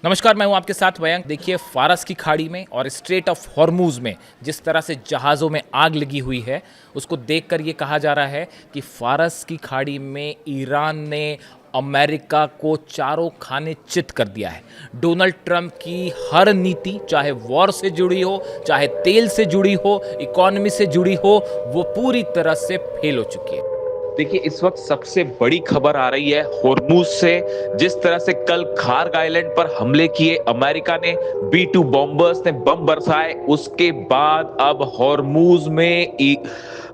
नमस्कार, मैं हूं आपके साथ मयंक। देखिए, फारस की खाड़ी में और स्ट्रेट ऑफ हॉर्मूज में जिस तरह से जहाज़ों में आग लगी हुई है, उसको देखकर ये कहा जा रहा है कि फारस की खाड़ी में ईरान ने अमेरिका को चारों खाने चित कर दिया है। डोनाल्ड ट्रंप की हर नीति, चाहे वॉर से जुड़ी हो, चाहे तेल से जुड़ी हो, इकोनॉमी से जुड़ी हो, वो पूरी तरह से फेल हो चुकी है। देखिए, इस वक्त सबसे बड़ी खबर आ रही है होर्मुज से। जिस तरह से कल खार्ग आइलैंड पर हमले किए अमेरिका ने, B-2 बॉम्बर्स ने बम बरसाए, उसके बाद अब होर्मुज में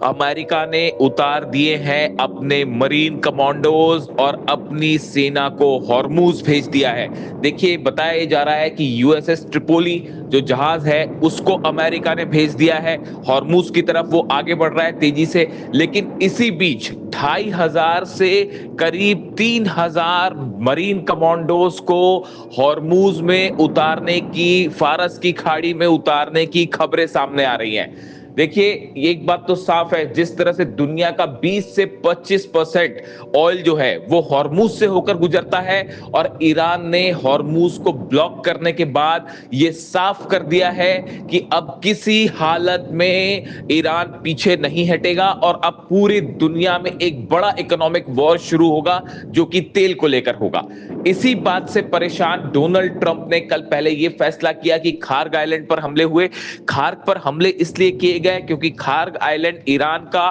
अमेरिका ने उतार दिए हैं अपने मरीन कमांडोज और अपनी सेना को होर्मुज भेज दिया है। देखिए, बताया जा रहा है कि USS ट्रिपोली जो जहाज है उसको अमेरिका ने भेज दिया है होर्मुज की तरफ। वो आगे बढ़ रहा है तेजी से, लेकिन इसी बीच 2500 से करीब 3000 मरीन कमांडोज को होर्मुज में उतारने की, फारस की खाड़ी में उतारने की खबरें सामने आ रही हैं। देखिए, एक बात तो साफ है, जिस तरह से दुनिया का 20 से 25% ऑयल जो है वो होर्मुज से होकर गुजरता है, और ईरान ने होर्मुज को ब्लॉक करने के बाद ये साफ कर दिया है कि अब किसी हालत में ईरान पीछे नहीं हटेगा और अब पूरी दुनिया में एक बड़ा इकोनॉमिक वॉर शुरू होगा जो कि तेल को लेकर होगा। इसी बात से परेशान डोनाल्ड ट्रंप ने कल पहले यह फैसला किया कि खार्ग आइलैंड पर हमले हुए। खार्ग पर हमले इसलिए किए गए क्योंकि खार्ग आइलैंड ईरान का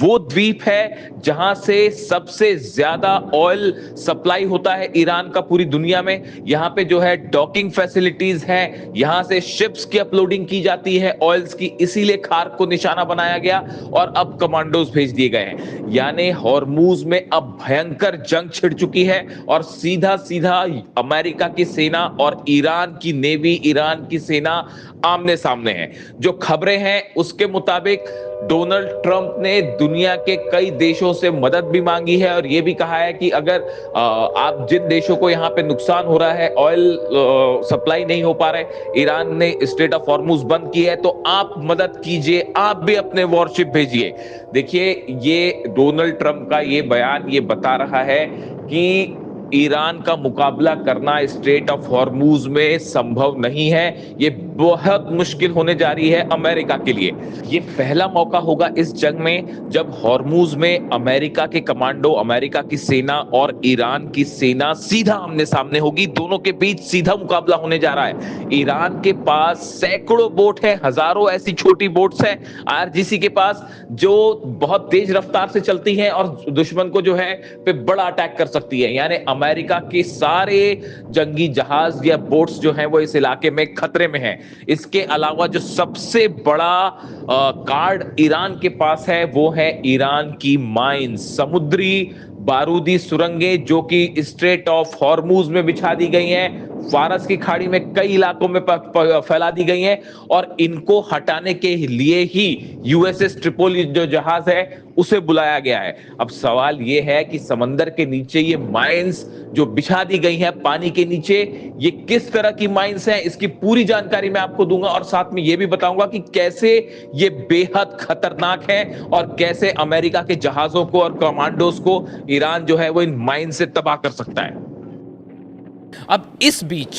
वो द्वीप है जहां से सबसे ज्यादा ऑयल सप्लाई होता है ईरान का पूरी दुनिया में। यहां पे जो है डॉकिंग फैसिलिटीज हैं, यहां से शिप्स की अपलोडिंग की जाती है ऑयल्स की, इसीलिए खार्ग को निशाना बनाया गया और अब कमांडोज भेज दिए गए हैं। यानी होर्मुज में अब भयंकर जंग छिड़ चुकी है और सीधा सीधा अमेरिका की सेना और ईरान की नेवी, ईरान की सेना आमने सामने है। जो खबरें हैं उसके मुताबिक डोनाल्ड ट्रंप ने दुनिया के कई देशों से मदद भी मांगी है और यह भी कहा है कि अगर आप जिन देशों को यहां पे नुकसान हो रहा है, ऑयल सप्लाई नहीं हो पा रहे, ईरान ने स्ट्रेट ऑफ हॉर्मुज बंद की है, तो आप मदद कीजिए, आप भी अपने वॉरशिप भेजिए। देखिए, ये डोनाल्ड ट्रंप का ये बयान ये बता रहा है कि ईरान का मुकाबला करना स्ट्रेट ऑफ हॉर्मुज में संभव नहीं है। ये बहुत मुश्किल होने जा रही है अमेरिका के लिए। ये पहला मौका होगा इस जंग में जब हॉर्मुज में अमेरिका के कमांडो, अमेरिका की सेना और ईरान की सेना सीधा आमने सामने होगी। दोनों के बीच सीधा मुकाबला होने जा रहा है। ईरान के पास सैकड़ों बोट है, हजारों ऐसी छोटी बोट्स हैं IRGC के पास, जो बहुत तेज रफ्तार से चलती हैं और दुश्मन को जो है पे बड़ा अटैक कर सकती है। यानी अमेरिका के सारे जंगी जहाज या बोट्स जो हैं वो इस इलाके में खतरे में हैं। इसके अलावा जो सबसे बड़ा कार्ड ईरान के पास है वो है ईरान की माइंस, समुद्री बारूदी सुरंगें, जो कि स्ट्रेट ऑफ हॉर्मुज में बिछा दी गई हैं, फारस की खाड़ी में कई इलाकों में फैला दी गई हैं, और इनको हटाने के लिए ही USS ट्रिपोली जो जहाज है उसे बुलाया गया है। अब सवाल यह है कि समंदर के नीचे ये माइंस जो बिछा दी गई है पानी के नीचे, ये किस तरह की माइंस हैं, इसकी पूरी जानकारी मैं आपको दूंगा और साथ में यह भी बताऊंगा कि कैसे ये बेहद खतरनाक है और कैसे अमेरिका के जहाजों को और कमांडोज को ईरान जो है वो इन माइन से तबाह कर सकता है। अब इस बीच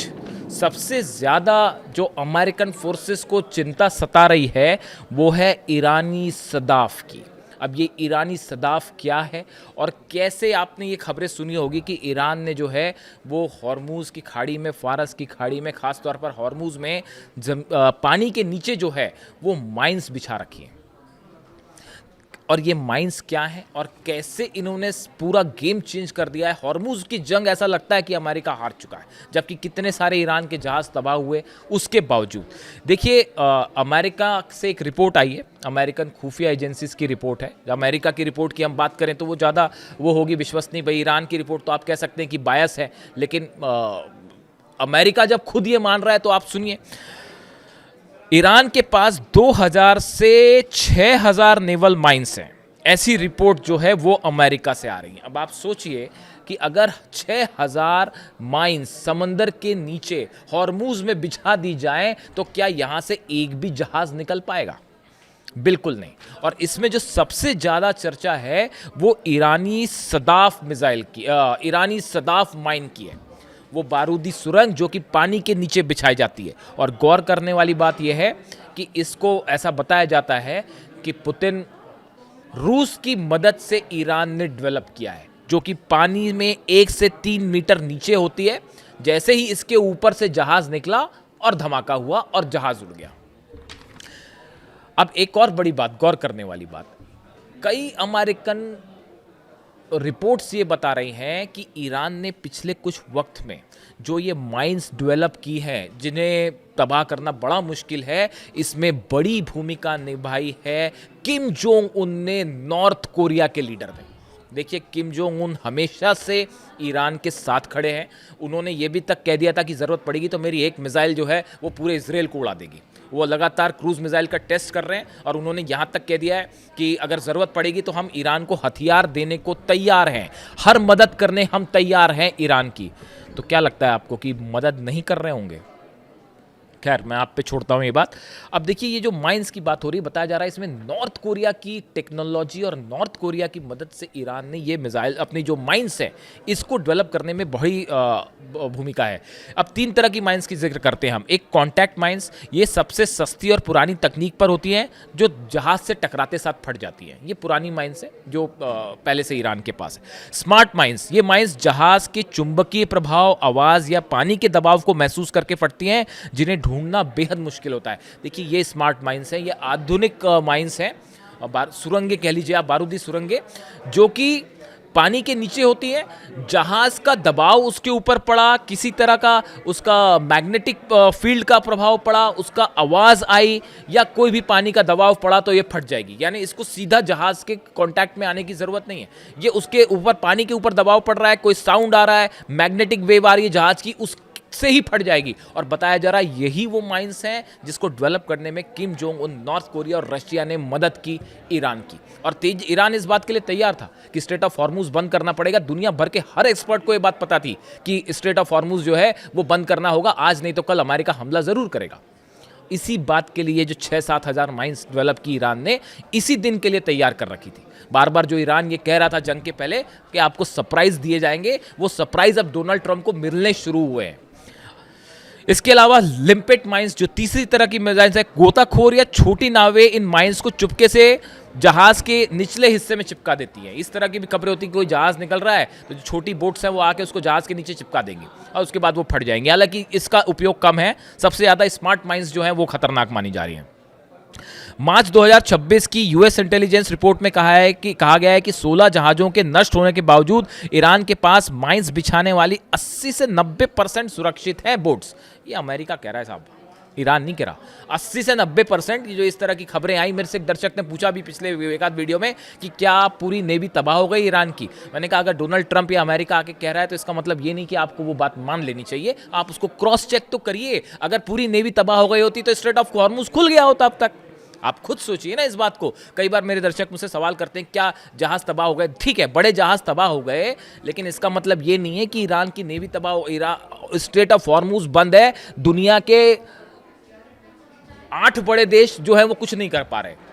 सबसे ज़्यादा जो अमेरिकन फोर्सेस को चिंता सता रही है वो है ईरानी सदाफ की। अब ये ईरानी सदाफ क्या है और कैसे, आपने ये खबरें सुनी होगी कि ईरान ने जो है वो हॉर्मुज की खाड़ी में, फारस की खाड़ी में, ख़ास तौर पर हॉर्मुज में पानी के नीचे जो है वो माइंस बिछा रखी हैं। और ये माइंस क्या है और कैसे इन्होंने पूरा गेम चेंज कर दिया है। हॉर्मुज की जंग ऐसा लगता है कि अमेरिका हार चुका है, जबकि कितने सारे ईरान के जहाज़ तबाह हुए उसके बावजूद। देखिए, अमेरिका से एक रिपोर्ट आई है, अमेरिकन खुफिया एजेंसीज की रिपोर्ट है। अमेरिका की रिपोर्ट की हम बात करें तो वो ज़्यादा वो होगी विश्वसनीय। भाई, ईरान की रिपोर्ट तो आप कह सकते हैं कि बायस है, लेकिन अमेरिका जब खुद ये मान रहा है तो आप सुनिए। ईरान के पास 2000 से 6000 नेवल माइंस हैं, ऐसी रिपोर्ट जो है वो अमेरिका से आ रही है। अब आप सोचिए कि अगर 6000 माइंस समंदर के नीचे हॉर्मुज में बिछा दी जाएं तो क्या यहां से एक भी जहाज निकल पाएगा? बिल्कुल नहीं। और इसमें जो सबसे ज़्यादा चर्चा है वो ईरानी सदाफ मिसाइल की, ईरानी सदाफ माइन की है। वो बारूदी सुरंग जो कि पानी के नीचे बिछाई जाती है। और गौर करने वाली बात यह है कि इसको ऐसा बताया जाता है कि पुतिन रूस की मदद से ईरान ने डेवलप किया है, जो कि पानी में 1 से 3 मीटर नीचे होती है। जैसे ही इसके ऊपर से जहाज निकला और धमाका हुआ और जहाज उड़ गया। अब एक और बड़ी बात, गौर करने वाली बात, कई अमेरिकन रिपोर्ट्स ये बता रही हैं कि ईरान ने पिछले कुछ वक्त में जो ये माइंस डेवलप की है, जिन्हें तबाह करना बड़ा मुश्किल है, इसमें बड़ी भूमिका निभाई है किम जोंग उन ने, नॉर्थ कोरिया के लीडर ने। देखिए, किम जोंग उन हमेशा से ईरान के साथ खड़े हैं। उन्होंने ये भी तक कह दिया था कि ज़रूरत पड़ेगी तो मेरी एक मिसाइल जो है वो पूरे इसराइल को उड़ा देगी। वो लगातार क्रूज़ मिसाइल का टेस्ट कर रहे हैं और उन्होंने यहाँ तक कह दिया है कि अगर ज़रूरत पड़ेगी तो हम ईरान को हथियार देने को तैयार हैं, हर मदद करने हम तैयार हैं ईरान की। तो क्या लगता है आपको कि मदद नहीं कर रहे होंगे? खैर, मैं आप पे छोड़ता हूँ ये बात। अब देखिए, ये जो माइंस की बात हो रही है, बताया जा रहा है इसमें नॉर्थ कोरिया की टेक्नोलॉजी और नॉर्थ कोरिया की मदद से ईरान ने ये मिसाइल, अपनी जो माइंस है, इसको डेवलप करने में बड़ी भूमिका है। अब 3 तरह की माइंस की जिक्र करते हैं हम। एक कॉन्टैक्ट माइंस, ये सबसे सस्ती और पुरानी तकनीक पर होती हैं, जो जहाज से टकराते साथ फट जाती हैं। ये पुरानी माइंस है जो पहले से ईरान के पास है। स्मार्ट माइंस, ये माइंस जहाज के चुंबकीय प्रभाव, आवाज़ या पानी के दबाव को महसूस करके फटती हैं, जिन्हें ढूंढना बेहद मुश्किल होता है। देखिए, ये स्मार्ट माइंस है, ये आधुनिक माइंस है, सुरंगें कह लीजिए आप, बारूदी सुरंगें, जो कि पानी के नीचे होती है। जहाज का दबाव उसके ऊपर पड़ा, किसी तरह का उसका मैग्नेटिक फील्ड का प्रभाव पड़ा, उसका आवाज़ आई या कोई भी पानी का दबाव पड़ा तो ये फट जाएगी। यानी इसको सीधा जहाज के कांटेक्ट में आने की ज़रूरत नहीं है। ये उसके ऊपर, पानी के ऊपर दबाव पड़ रहा है, कोई साउंड आ रहा है, मैग्नेटिक वेव आ रही है जहाज की, उस से ही फट जाएगी। और बताया जा रहा है यही वो माइंस हैं जिसको डेवलप करने में Kim Jong Un, north Korea और रशिया ने मदद की ईरान की। और तेज ईरान इस बात के लिए तैयार था कि स्ट्रेट ऑफ हॉर्मुज बंद करना पड़ेगा। दुनिया भर के हर एक्सपर्ट को यह बात पता थी कि स्ट्रेट ऑफ हॉर्मुज जो है वो बंद करना होगा, आज नहीं तो कल अमेरिका हमला जरूर करेगा। इसी बात के लिए जो 6-7 हज़ार माइंस डेवलप की ईरान ने, इसी दिन के लिए तैयार कर रखी थी। बार बार जो ईरान ये कह रहा था जंग के पहले कि आपको सरप्राइज दिए जाएंगे, वो सरप्राइज अब डोनाल्ड ट्रंप को मिलने शुरू हुए हैं। इसके अलावा लिम्पेट माइंस, जो तीसरी तरह की मिसाइल्स है, गोताखोर या छोटी नावें इन माइंस को चुपके से जहाज के निचले हिस्से में चिपका देती हैं। इस तरह की भी खबरें होती हैं कि कोई जहाज निकल रहा है तो जो छोटी बोट्स हैं वो आके उसको जहाज के नीचे चिपका देंगी और उसके बाद वो फट जाएंगे। हालांकि इसका उपयोग कम है, सबसे ज़्यादा स्मार्ट माइंस जो हैं वो खतरनाक मानी जा रही हैं। मार्च 2026 की यूएस इंटेलिजेंस रिपोर्ट में कहा गया है कि 16 जहाज़ों के नष्ट होने के बावजूद ईरान के पास माइंस बिछाने वाली 80 से 90% सुरक्षित है बोट्स। ये अमेरिका कह रहा है साहब, ईरान नहीं कह रहा। 80 से 90%। जो इस तरह की खबरें आई, मेरे से एक दर्शक ने पूछा भी पिछले एक आध वीडियो में कि क्या पूरी नेवी तबाह हो गई ईरान की। मैंने कहा अगर डोनाल्ड ट्रंप या अमेरिका आके कह रहा है तो इसका मतलब ये नहीं कि आपको वो बात मान लेनी चाहिए, आप उसको क्रॉस चेक तो करिए। अगर पूरी नेवी तबाह हो गई होती तो स्ट्रेट ऑफ हॉर्मुज खुल गया होता अब तक। आप खुद सोचिए ना इस बात को। कई बार मेरे दर्शक मुझसे सवाल करते हैं क्या जहाज तबाह हो गए। ठीक है, बड़े जहाज तबाह हो गए, लेकिन इसका मतलब ये नहीं है कि ईरान की नेवी तबाह हो। स्ट्रेट ऑफ हॉर्मुज बंद है, दुनिया के 8 बड़े देश जो है वो कुछ नहीं कर पा रहे।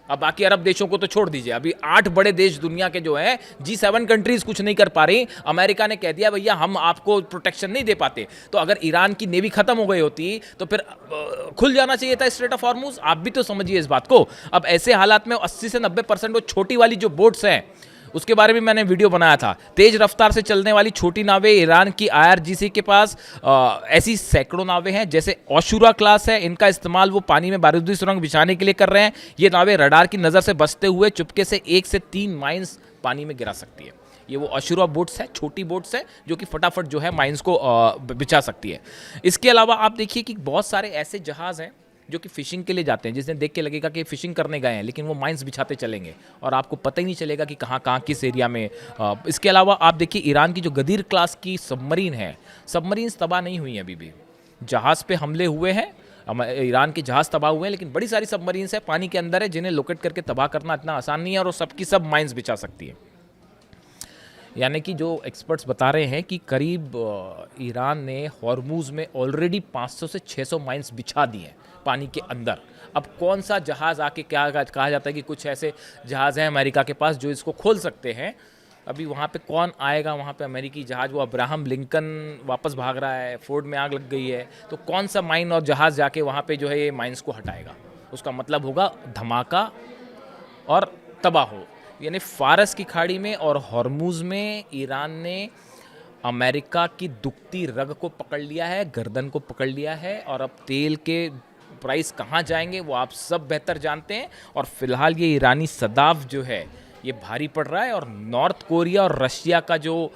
अब बाकी अरब देशों को तो छोड़ दीजिए, अभी 8 बड़े देश दुनिया के जो हैं, G7 कंट्रीज कुछ नहीं कर पा रही। अमेरिका ने कह दिया भैया हम आपको प्रोटेक्शन नहीं दे पाते। तो अगर ईरान की नेवी खत्म हो गई होती तो फिर खुल जाना चाहिए था स्ट्रेट ऑफ हॉर्मुज। आप भी तो समझिए इस बात को। अब ऐसे हालात में 80 से 90% वो छोटी वाली जो बोट्स हैं, उसके बारे में मैंने वीडियो बनाया था। तेज रफ्तार से चलने वाली छोटी नावें, ईरान की IRGC के पास ऐसी सैकड़ों नावें हैं, जैसे ओशुरा क्लास है। इनका इस्तेमाल वो पानी में बारूदी सुरंग बिछाने के लिए कर रहे हैं। ये नावें रडार की नज़र से बचते हुए चुपके से 1 से 3 माइंस पानी में गिरा सकती है। ये वो ओशुरा बोट्स है, छोटी बोट्स है जो कि फटाफट जो है माइंस को बिछा सकती है। इसके अलावा आप देखिए कि बहुत सारे ऐसे जहाज़ हैं जो कि फिशिंग के लिए जाते हैं, जिसने देख के लगेगा कि फिशिंग करने गए हैं, लेकिन वो माइंस बिछाते चलेंगे और आपको पता ही नहीं चलेगा कि कहाँ कहाँ किस एरिया में। इसके अलावा आप देखिए ईरान की जो गदीर क्लास की सबमरीन है, सबमरीन्स तबाह नहीं हुई हैं अभी भी। जहाज़ पे हमले हुए हैं, ईरान के जहाज़ तबाह हुए हैं, लेकिन बड़ी सारी सबमरीन्स है पानी के अंदर है जिन्हें लोकेट करके तबाह करना इतना आसान नहीं है और वो सबकी सब माइंस बिछा सकती है। यानी कि जो एक्सपर्ट्स बता रहे हैं कि करीब ईरान ने हॉर्मुज में ऑलरेडी 500 से 600 माइंस बिछा दिए हैं पानी के अंदर। अब कौन सा जहाज़ आके क्या कहा जाता है कि कुछ ऐसे जहाज़ हैं अमेरिका के पास जो इसको खोल सकते हैं, अभी वहाँ पे कौन आएगा, वहाँ पे अमेरिकी जहाज़, वो अब्राहम लिंकन वापस भाग रहा है, फोर्ड में आग लग गई है, तो कौन सा माइन और जहाज़ जाके वहाँ पे जो है ये माइंस को हटाएगा? उसका मतलब होगा धमाका और तबाह हो। यानी फारस की खाड़ी में और हॉर्मूज़ में ईरान ने अमेरिका की दुखती रग को पकड़ लिया है, गर्दन को पकड़ लिया है, और अब तेल के प्राइस कहाँ जाएंगे वो आप सब बेहतर जानते हैं। और फिलहाल ये ईरानी सदाफ जो है ये भारी पड़ रहा है, और नॉर्थ कोरिया और रशिया का जो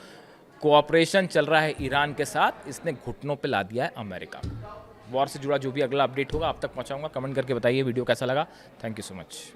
कोऑपरेशन चल रहा है ईरान के साथ, इसने घुटनों पे ला दिया है अमेरिका को। वॉर से जुड़ा जो भी अगला अपडेट होगा आप तक पहुंचाऊंगा। कमेंट करके बताइए वीडियो कैसा लगा। Thank you so much.